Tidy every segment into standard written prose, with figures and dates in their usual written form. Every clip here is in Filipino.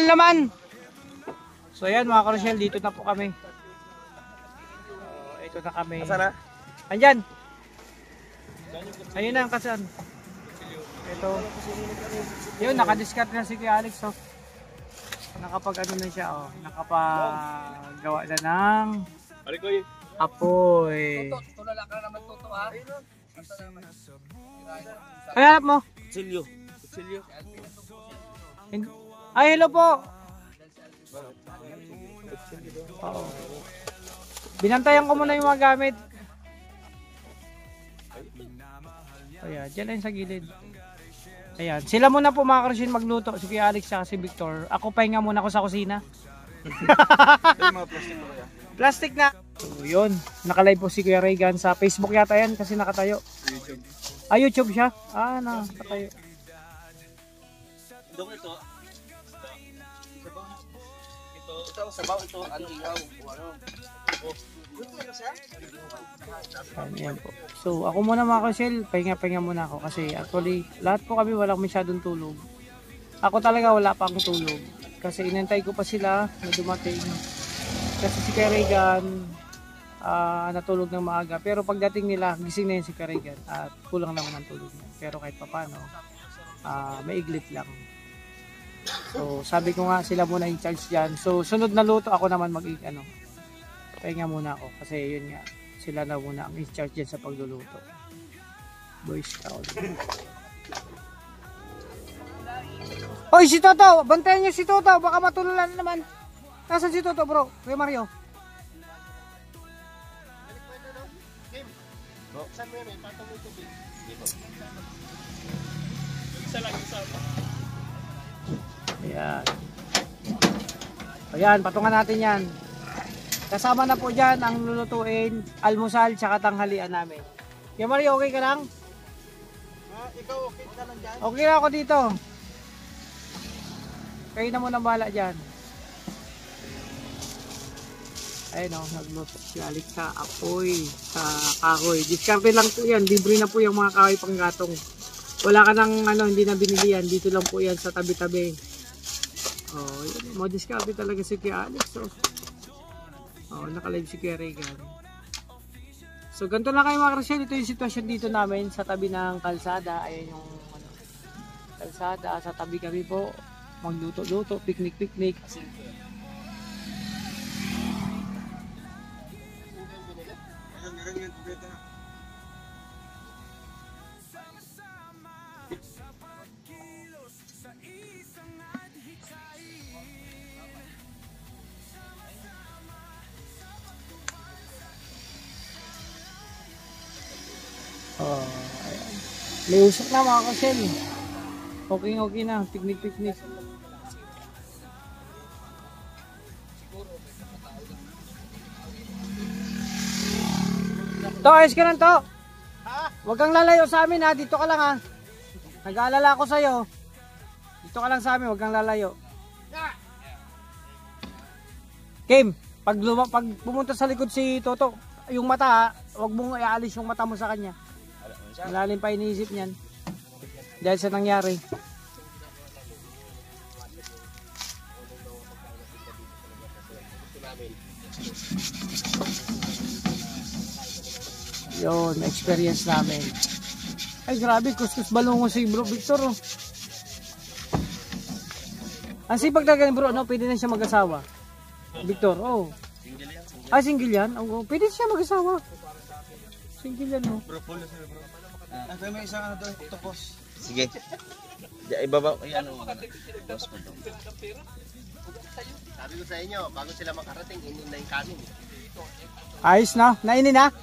naman. So ayan mga Rochelle, dito na po kami. Ito na kami. Asa na? Andyan. Ayun na ang kasan. Ito. Yun, nakadiscard na si Kuya Alex. So, nakapag ano na siya. Oh. Nakapagawa na ng apoy. Tulala ka naman tuto ha. Ay, hanap mo. Kutsilyo. Kutsilyo. Ay, hello po. Oo. Binantayan ko muna yung mga gamit. Ayan, dyan lang sa gilid. Ayan, sila muna po mga Rochelle magluto. Si Kuya Alex at si Victor. Ako pahinga muna ako sa kusina. Plastic na. So yun, nakalive po si Kuya Regan sa Facebook yata yan kasi nakatayo. YouTube. Ah, YouTube siya? Ah, nakatayo. Dong ito. Ito sabaw ito ano ihaw ano. Ayan po. So ako muna mga Rochelle, pahinga muna ako kasi actually lahat po kami walang masyadong tulog. Ako talaga wala pa akong tulog kasi inantay ko pa sila na dumating. Kasi si Kuya Regan natulog ng maaga pero pagdating nila gising na yun si Kuya Regan at kulang naman ang tulog niya. Pero kahit papano maiglit lang. So sabi ko nga sila muna in charge dyan. So sunod na luto ako naman pahinga muna ako kasi yun nga sila na muna ang in charge dyan sa pagluluto. Boy Scout. Hoy si Toto! Bantayan niyo si Toto! Baka matululan naman. Nasaan si Toto bro? Kuya Mario? Saan mo yun? Patong mo ito. Ayan. Ayan, patungan natin yan. Kasama na po dyan ang lulutuin, almusal, tsaka tanghalian namin. Kuya Mario, okay ka lang? Ikaw okay ka lang dyan? Okay na ako dito. Kayo na muna bahala dyan. Ayun o, nagluto si Alex sa apoy, sa kahoy. Discarte lang po yan, libre na po yung mga kahoy panggatong. Wala ka nang hindi na binili yan, dito lang po yan sa tabi-tabi. Oh, yun, mo discarte talaga si Kuya Alex. Nakalive si Kuya Regan. So ganito lang kayo mga Rochelle, ito yung sitwasyon dito namin sa tabi ng kalsada. Ayun yung kalsada, sa tabi kami po magluto-luto, picnic. Ayan. May usok na mga Rochelle. Okay na, picnic. To, ayos ka lang to. Huwag kang lalayo sa amin ha, dito ka lang ha. Nag-aalala ako sa'yo. Dito ka lang sa amin, huwag kang lalayo. Kim, pag pumunta sa likod si Toto, yung mata ha, huwag mong iaalis yung mata mo sa kanya. Malalim pa iniisip niyan. Dahil sa nangyari. Yun, experience namin. Ay grabe, kuskus balungo si bro Victor oh. Ang sipag na ganun bro, no? Pwede na siya mag-asawa. Victor, oh. Single yan? Oh, pwede siya mag-asawa. Single yan oh. Bro, full na sila bro. Nagay mo isang doon, tupos. Sige. Ibaba ko yan. Sabi ko sa inyo, bago sila makarating, inin na yung kanin. Ayos na, nainin na.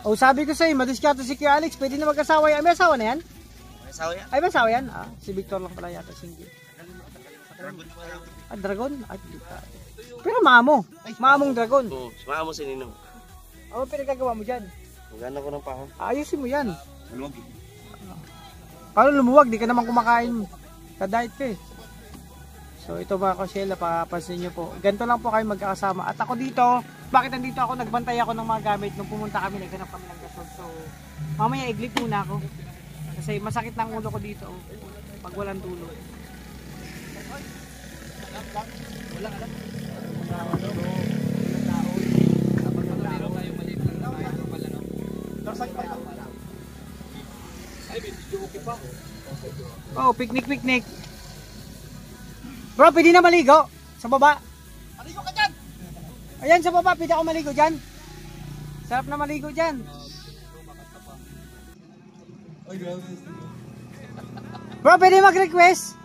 O sabi ko sa'yo, madiskarte si Kuya Alex, pwede na mag-asawa yan. May asawa na yan? May asawa yan? Ay, may asawa yan? Si Victor lang pala yata, single. Dragon? Ay, pero mamo. Mamong dragon. Oo, sumama mo si Ninong. Ano pinagagawa mo dyan? Magana ko ng pahon. Ayusin mo yan. Maluwag. Paano lumuwag? Di ka naman kumakain. Ka-diet ka eh. So ito mga Rochelle, papapansin nyo po. Ganito lang po kayo magkakasama. At ako dito, bakit nandito ako? Nagbantay ako ng mga gamit. Nung pumunta kami, naghanap kami ng gasol. So mamaya iglip muna ako. Kasi masakit na ang ulo ko dito pag walang tulog. Oh, picnic. Bro, pwede na maligo sa baba. Maligo ka dyan! Ayan sa baba, pwede ako maligo dyan. Sarap na maligo dyan. Bro, pwede mag-request.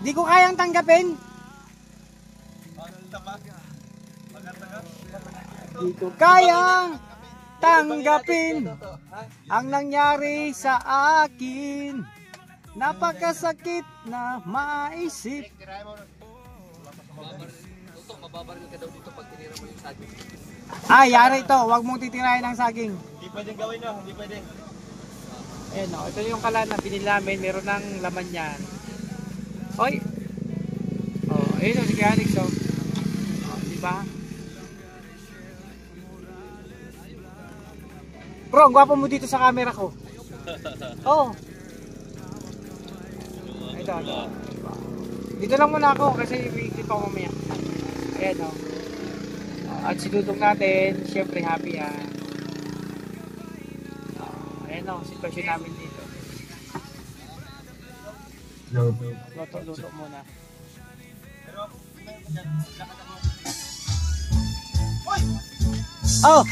Di ko kayang tanggapin. Di ko kayang tanggapin ang nangyari sa akin. Napakasakit na maisip. Mababaril ka daw dito pag tinira mo yung saging. Ah, yari ito. Huwag mong titirahin ang saging. Hindi pwedeng gawin no, hindi pwedeng. Ayan o, ito yung kalan na binili namin. Meron ng laman yan. Oy! Oh, ayun o, sige Alex o. Oh, diba? Bro, ang gwapo mo dito sa camera ko. Oh. Ito. Dito lang muna ako kasi i-clip ako mamaya. Ayan o. At si Dudong natin, syempre happy yan. Ayan o, sitwasyon namin dito. Luto muna. Oh!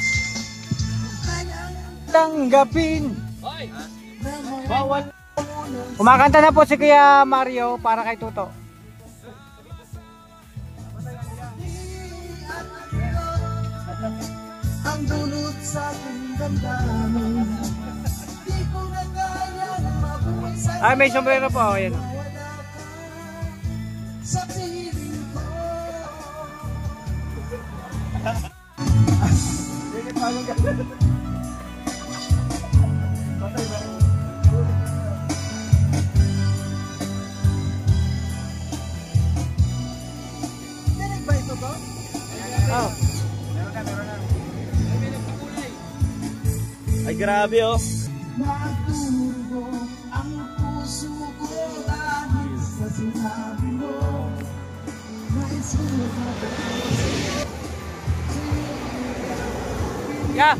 Tanggapin! Bawal! Kumakanta na po si Kuya Mario para kay Tuto. Ang dulot sa aking damdamin, di ko na kayang mabuhay sa Ay, may sombrero po. Ayan. wala ka sa piling ko. Dinig ba ito to? Oh. Ay grabe oh. Nagturbo ang puso ko dahil sa sinabi mo. Nais ko Yeah.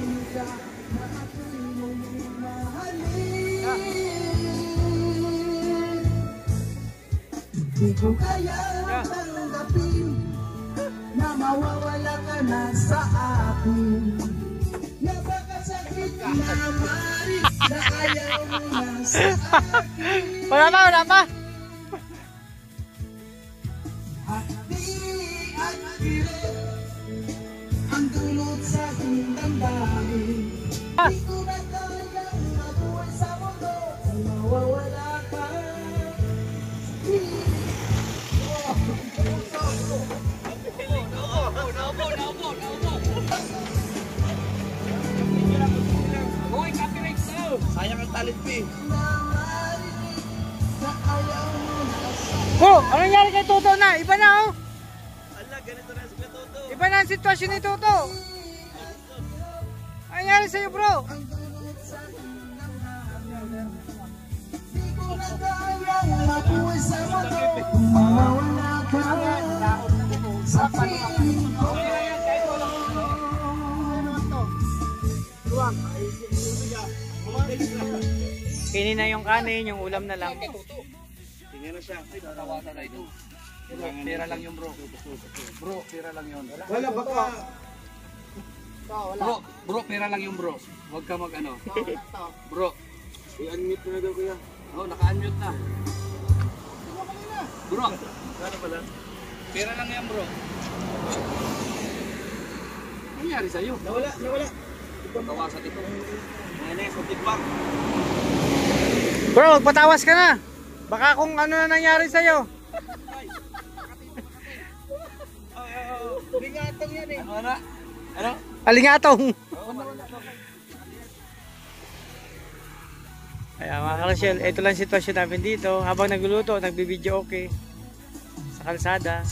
Di ko kaya tanggapin na mawawala ka na sa akin. Napakasakit na maris na ayaw mo na sa akin. Wala pa. At di ang dulot sa aking damdamin. Di ko na kayang mabuhay sa mundo na mawawala ka. Sayang ang talent mo eh. Bro, ano nangyari kay Tuto na? Iba na oh. Ala, ganito na si Katoto. Iba na ang sitwasyon ni Tuto. Ano nangyari sa'yo bro? Kinin na yung kanin, yung ulam na lang. Tingnan na siya. Tawanan na ito. Pera lang yung bro. Bro, pera lang yun. Wala baka. Bro, pera lang yung bro. Huwag ka mag ano. Bro. I-unmute mo na daw kuya. Oh, naka-unmute na. Bro. Ano pala? Pera lang yan bro. Ano nangyari sa'yo? Nawala. Tawasan ito. Ngayon na yung subject. Bro, magpatawas ka na. Baka kung ano na nangyari sa'yo. Bingatang yan eh. Ano? Alingatong. Ayan mga ka-Rochelle, ito lang sitwasyon namin dito. Habang nagluluto, nagbibideo okay. Sa kalsada.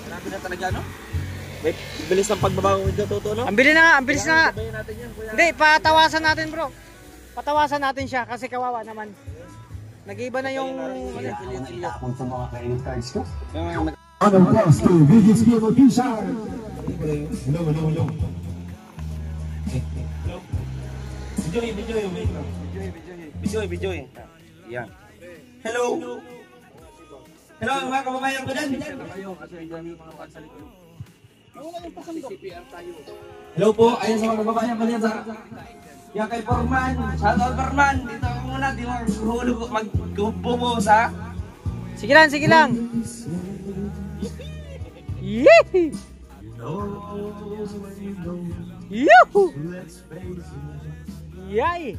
Grabe na talaga no? May bilis ng pagbabago ng Katoto no? Ang bilis na nga, ang bilis na nga. Sabayin natin yan kuya. Hindi, patawasan natin bro. Patawasan natin siya kasi kawawa naman. Nag-iba na yung... Kung sa mga credit cards ko. Ano ba? Biggest game of Pishar. Hello, hello, hello. Video. Yan. Hello! Hello, mga kababayan ko dyan. Hello po, ayun sa mga kababayan ko dyan sa... Yan kay Forman, shoutout Forman. Dito ako muna, di magbubo sa... Sige lang. Yee! Yuhu! Yay!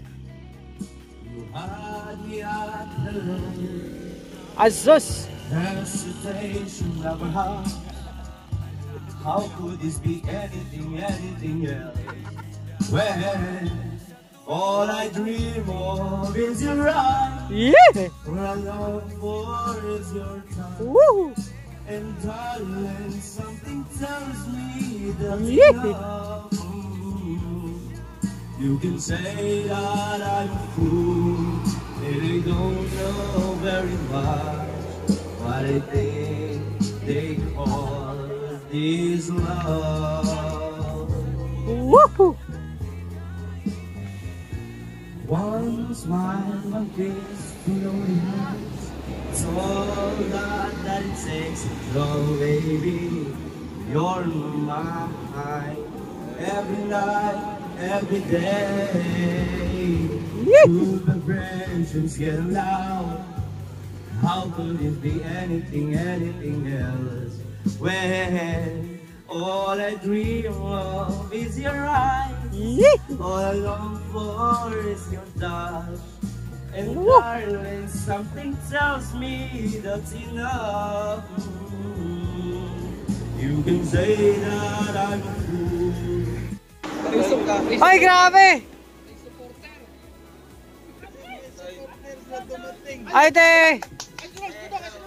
Azus! How could this be anything else? When all I dream of is your eyes, Yeah! all I long for is your touch. Woo! And darling, something tells me that Yeah. love. You can say that I'm a fool, and I don't know very much what I think they call this love. Woohoo! One smile, one kiss, two lonely hands. It's all that it takes. So baby, you're mine. Every night, every day. Two vibrations get loud. How could it be anything else? When all I dream of is your eyes. Yeah! All I long for is your touch. And Woo! darling, something tells me that's enough. You can say that I'm a fool. Ay, grabe! Ay, te!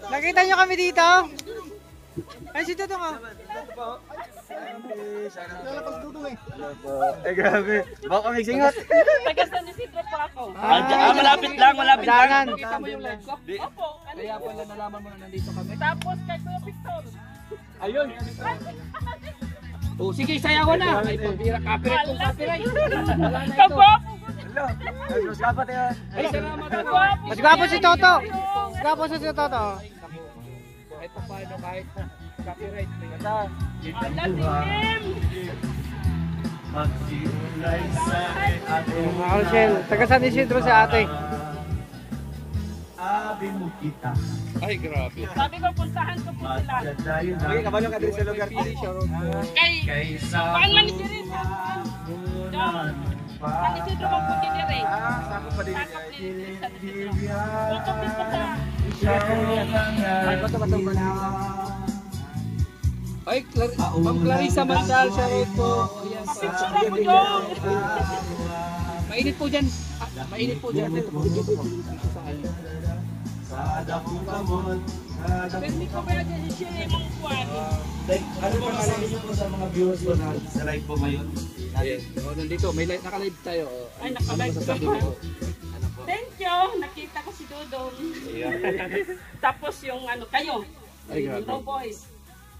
Nakita nyo kami dito? Ay, si Dudong ah. Eh, grabe. Baka may singot. Taga-San Isidro po ako. Malapit lang. Danan. Kita mo yung live ko? Opo. Kaya pala nalaman mo na nandito kami. Tapos kay Kuya Victor. Ayun. Oh, sige, sayawan na. Ay, pambira, copyright kung copyright. Wala na ito. Kagwapo. Mas dapat yan. Ay, salamat. Kagwapo. Mas gwapo si Toto. Mas gwapo si Toto. Kahit pa paano, kahit copyright. Ganda. Alalim. Magsimulay sa ating Mga Rochelle, taga San Isidro si ate. abi mo kita. Ay, grabe. Sabi ko, puntahan ko po sila. Magdadayo na Okay, kabalo ka din sa lugar ko. Kay, kaysa paan man ni Siri? San Isidro mo po kinire. Sako pa din. Sakop din San Isidro. Tutok din po sa... Ay, bato Ay, Ma'am Clarissa Mandal, shoutout po. Ayan, Picture ako yun. Mainit po dyan. Mainit po dyan. Dito po. sa dakong kamot, sa dakong Hindi ko ba dyan siya yung kuwan? Ano ba masabi niyo po sa mga viewers ko na sa live po ngayon? Ayan. Nandito, may naka-live tayo. Ay, naka-live Ano masasabi ka. mo? Thank you. Nakita ko si Dodong. Tapos yung ano, kayo. Ay, grabe. No boys.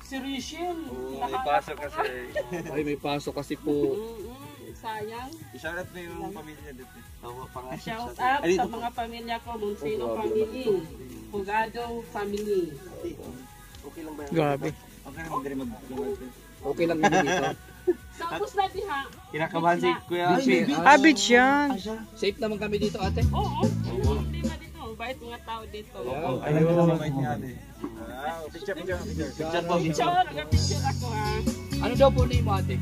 Si Rishin. May pasok kasi. Ay, may pasok kasi po. Sayang. I-shoutout mo yung pamilya dito. Shout out sa mga pamilya ko. Monsino family. Pugadong family. Grabe. Okay naman din mag-vlog. Okay lang kami dito. Tapos na diha. Kinakabahan si Kuya Alvin. Habit yan. Safe naman kami dito, ate. Oo. Hindi problema dito. Bait mga tao dito. Ayun lang naman niya ate. Picture. Picture po. Picture. Nag-picture ako ha. Ano daw po name mo, ate?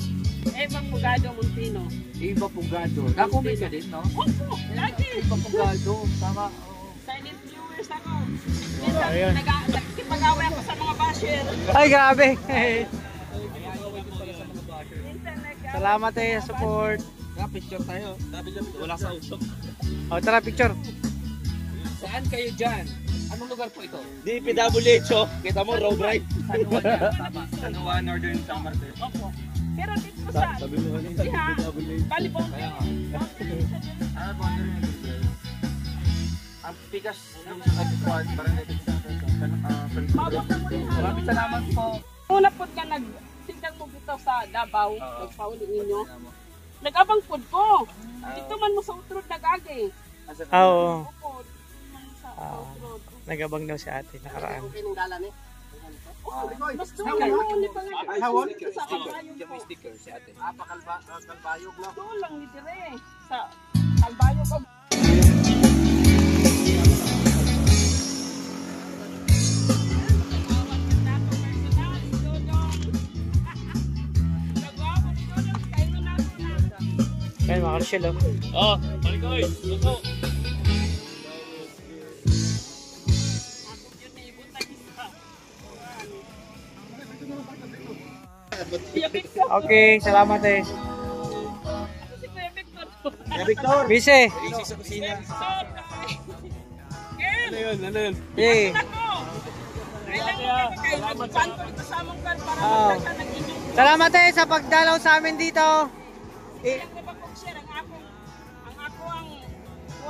Ebang Pugadong Monsino. Iba Pugado. Nakomment ka din, no? Opo. Lagi. Iba Pugado. Tama. Silent viewers ako. Minsan nagkipag-away ako sa mga basher. Ay, grabe. Minsan Salamat eh, support. Picture tayo. Wala sa usok. O, tara, picture. Saan kayo dyan? Anong lugar po ito? DPWH. Kita mo, road ride. San Juan, Northern Samar. Opo. Pero dito sa diha, Balibong. ang pigas ng kagikuan para na ito sa maraming salamat po. Una po ka nagtingnan mo dito sa Davao, nagpauli ninyo. Nag-abang food ko. Dito man mo sa utrod nag-agi. Oo. Opo, dito man mo sa utrod. Nagabang daw si ate nakaraan. Mas doon lang mo ni pangalan. Hawon? Sa kalbayog ko. Sticker si ate. Kalbayog na. Doon lang ni dire sa kalbayog ko. Kaya mga Rochelle, oh. Oh, Malikoy, luto. Okay, salamat eh. Victor. Bise. Easy sa kusina. Ano yun? Ano yun? Hey. Salamat eh sa pagdalaw sa amin dito.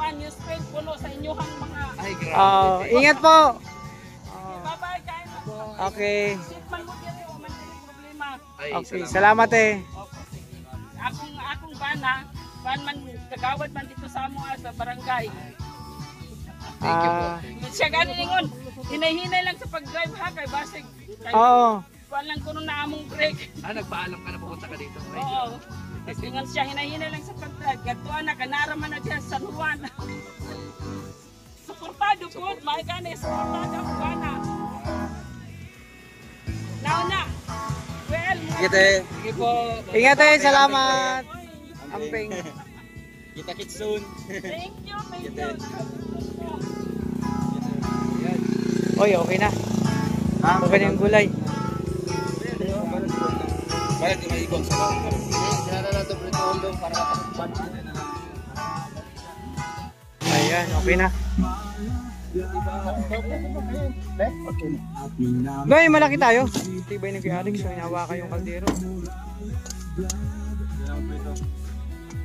Ang newsprint puno sa inyong mga Ay, grabe. Ingat po. babay kain na. Okay. Man mo diri o man diri problema. Ay, Okay, salamat eh. Akong bana, man kagawad man dito sa amo sa barangay. Siya gani ningon. Hinay-hinay lang sa pag-drive ha kay basig. Oo. Kuan lang kuno na among break. Nagpaalam ka na pupunta ka dito. Oo. Kasi ingon siya hinay-hinay lang sa pag-drive. Gatuan na kanara man na diya sa San Juan. Suportado po, may gani suportado ako bana. Nauna. Well, Sige po. Ingat eh, salamat. Amping. Kita kits soon. thank you, thank you. Oy, okay na. Okay na yung gulay. Bakit di maikot sa mga? Sinara na ito pritondo para kapag Ayan, okay na. Goy, malaki tayo. Tibay na kay Alex, so hinawa ka yung kaldero.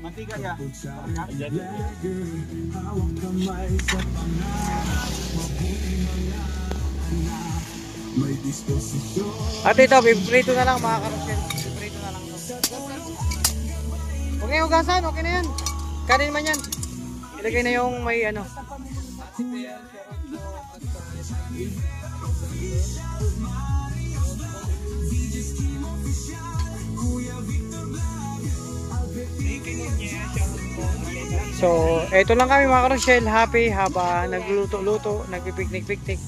mantika niya. At ito, piprito na lang mga karosel. Piprito na lang. Huwag na yung hugasan, okay na yan. Kanin man yan. Ilagay na yung may ano. So, eto lang kami mga karosel. Happy habang nagluluto-luto, nagpipiknik-piknik.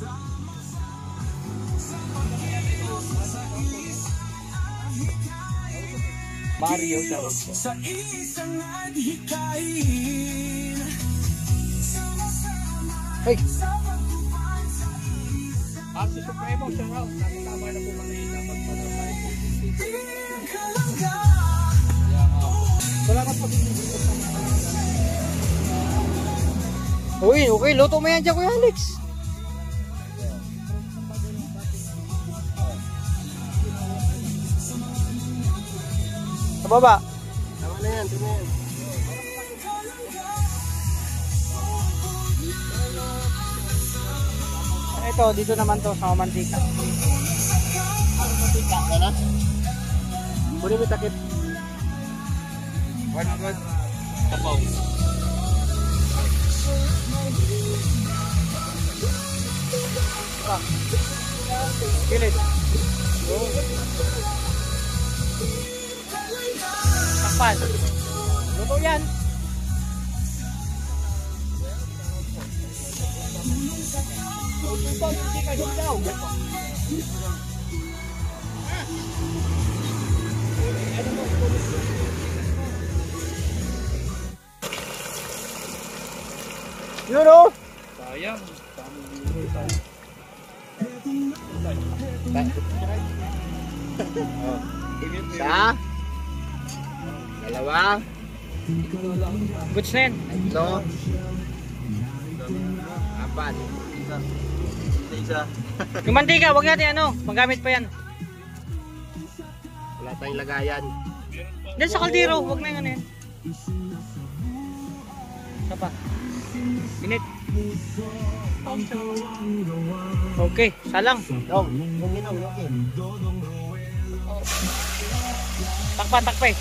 Mario sa Hey! Si Supremo, siya raw. Nakatama na po kami. Dapat pa na tayo. Salamat po. Uy, okay. Luto mo yan dyan, Kuya Alex. Sa baba. Tama na yan. Tama yan. Ito, dito naman to sa mantika. Mantika ka na? Muli mo takip. One. Kapaw. Kilit. Takpan. Luto yan. Yun o. Sayang. Isa. Dalawa. Goods na yan. Ito. Apat. Isa. Yung mantika, wag natin ano, magamit pa yan. Wala tayong lagayan. Hindi sa kaldero, wag na yung ano yan. Isa pa. Init. Okay, salang. Takpan, takpe.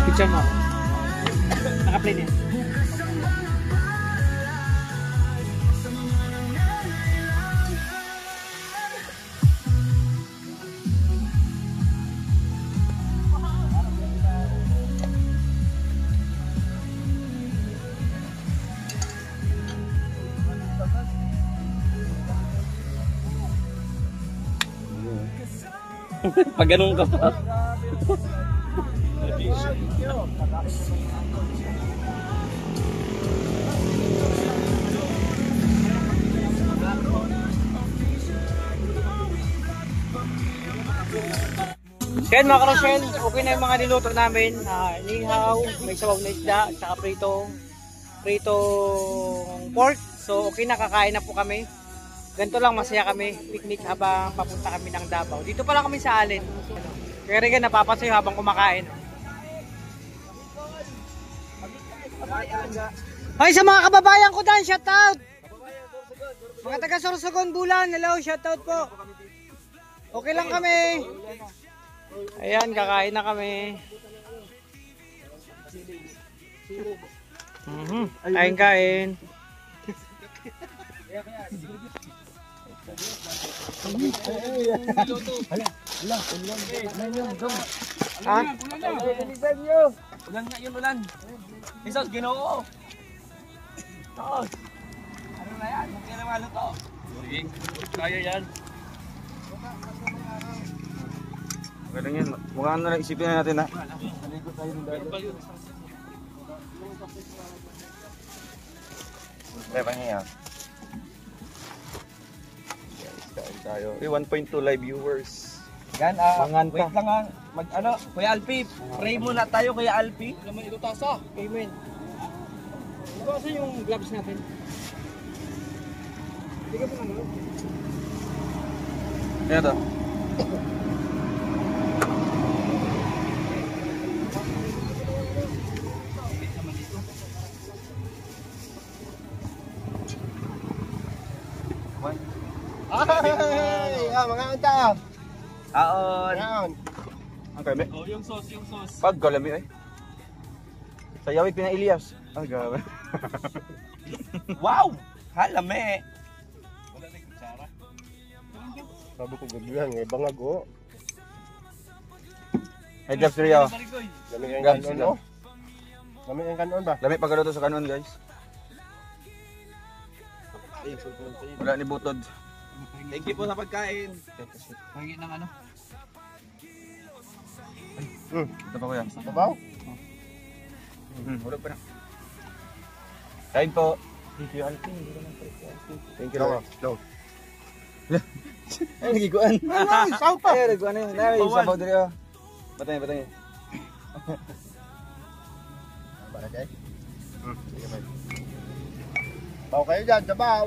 Picture mo. Naka-play din. Pag ganun ka pa. Yan mga karosyel, okay na yung mga niluto namin. Nihaw, may sabaw na isda, saka pritong pork. So okay na, kakain na po kami. Ganito lang, masaya kami, picnic habang papunta kami ng Davao. Dito pala kami sa Alin. Kaya rin napapasayo habang kumakain. Ay, sa mga kababayan ko dyan, shoutout! Mga taga Sorsogon, Bulan, hello, shoutout po. Okay lang kami. Ayan, kakain na kami. Kain. Ha? Ulan nga yun, ulan. Isos, ginoo. Tos. Ano na yan? Huwag ka na maluto. Sige, kaya yan. Ganun yan. Mukhang na lang isipin na natin ha. Kaya niya. Kain tayo. 1.2 live viewers. Yan, Mangan wait pa. lang Kuya Alpi, pray muna tayo, Kuya Alpi. Naman ito tasa. Amen. Ito kasi yung gloves natin. Hindi ka po naman. Yan ito. Mga anta. Aon. Yan. Ang kami? Oh, yung sauce. Pag galami eh. Sa yawig pina Elias. Ay gabi. Wow! Halame. Sabi ko gabihan, may bangag o. Hey Debs Rio. Lami ang Gabs kanon sila. o. Lami ang kanon ba? Lami pagkaluto sa kanon guys. Wala ni butod. Thank you po sa pagkain. Pagiging ng ano? Ito pa kuya. Sabaw? Wala pa na. Kain po. Thank you. Thank you. Go. Ay, nagiguan. Ay, saw pa. Ay, nagiguan yun. Ay, sabaw dali oh. Batay. Para kay? Sige ba? Baw kayo dyan, sabaw.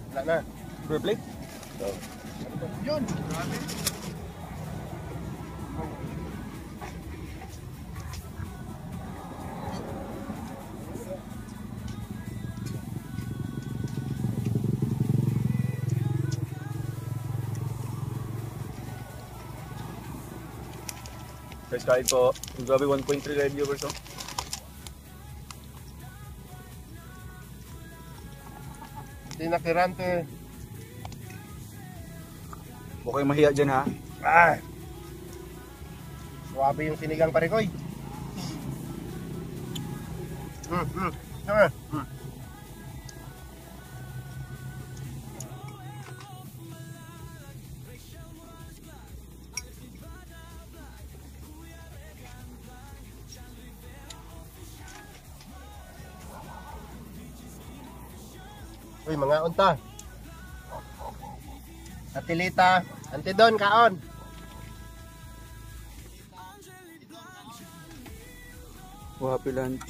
Wala na. Super plate? Yun. Guys, kain po. Grabe 1.3 live viewers oh. Tinakirante. Huwag kayong mahiya dyan ha. Ay. Suwabe yung sinigang parikoy. Uy, mga unta. Atilita, antidon, kaon. Wapilan.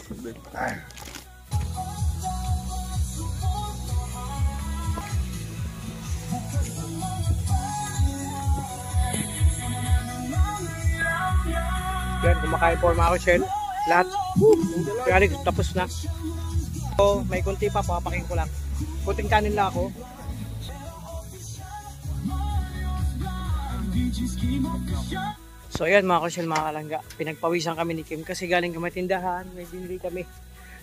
Yan, kumakain po mga Rochelle. Lahat. Kaya tapos na. So, may kunti pa, papakin ko lang. Kunting kanin lang ako. So ayan mga Rochelle, mga kalangga. Pinagpawisan kami ni Kim kasi galing kami tindahan. May binili kami.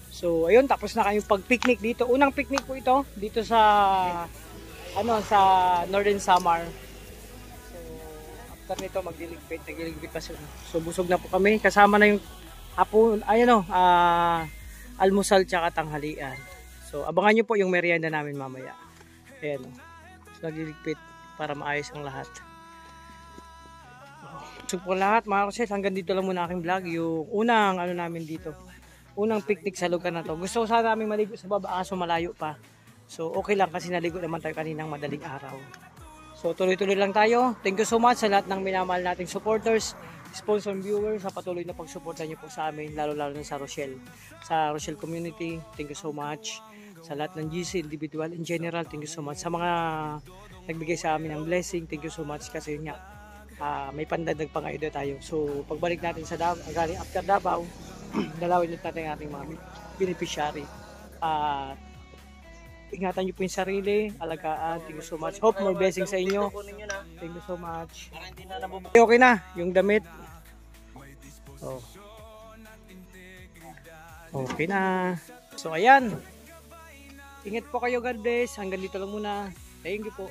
So ayun, tapos na kami pag-picnic dito. Unang picnic po ito dito sa sa Northern Samar. After nito nagiligpit pa sila. So busog na po kami, kasama na yung hapon, almusal tsaka tanghalian. So abangan nyo po yung merienda namin mamaya. Ayan o. So nagiligpit para maayos ang lahat. So po lahat mga Rochelle, hanggang dito lang muna aking vlog. Yung unang namin dito. Unang picnic sa lugar na to. Gusto ko sana namin maligo sa baba kaso malayo pa. So okay lang kasi naligo naman tayo kaninang madaling araw. So tuloy-tuloy lang tayo. Thank you so much sa lahat ng minamahal nating supporters, sponsor and viewers, sa patuloy na pagsuporta niyo po sa amin, lalo-lalo na sa Rochelle. Sa Rochelle community, thank you so much. Sa lahat ng GC, individual in general, thank you so much. Sa mga nagbigay sa amin ng blessing, thank you so much kasi nga may pandagdag pa nga tayo. So pagbalik natin sa Davao, galing after Davao, dalawin natin ang ating mga beneficiary. Ingatan nyo po yung sarili, alagaan. Thank you so much. Hope more blessings sa inyo. Thank you so much. Okay na, yung damit. Oh. Okay na. So ayan. Ingat po kayo, God bless. Hanggang dito lang muna. Thank you po.